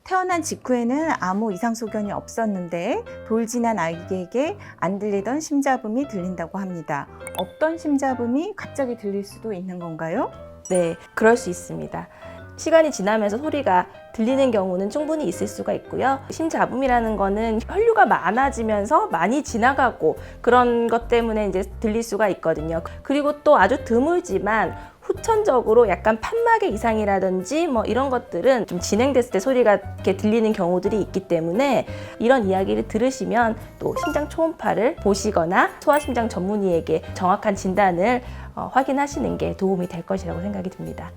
태어난 직후에는 아무 이상 소견이 없었는데 돌진한 아기에게 안 들리던 심잡음이 들린다고 합니다. 없던 심잡음이 갑자기 들릴 수도 있는 건가요? 네, 그럴 수 있습니다. 시간이 지나면서 소리가 들리는 경우는 충분히 있을 수가 있고요. 심잡음이라는 거는 혈류가 많아지면서 많이 지나가고 그런 것 때문에 이제 들릴 수가 있거든요. 그리고 또 아주 드물지만 후천적으로 약간 판막의 이상이라든지 뭐 이런 것들은 좀 진행됐을 때 소리가 이렇게 들리는 경우들이 있기 때문에 이런 이야기를 들으시면 또 심장 초음파를 보시거나 소아심장 전문의에게 정확한 진단을 확인하시는 게 도움이 될 것이라고 생각이 듭니다.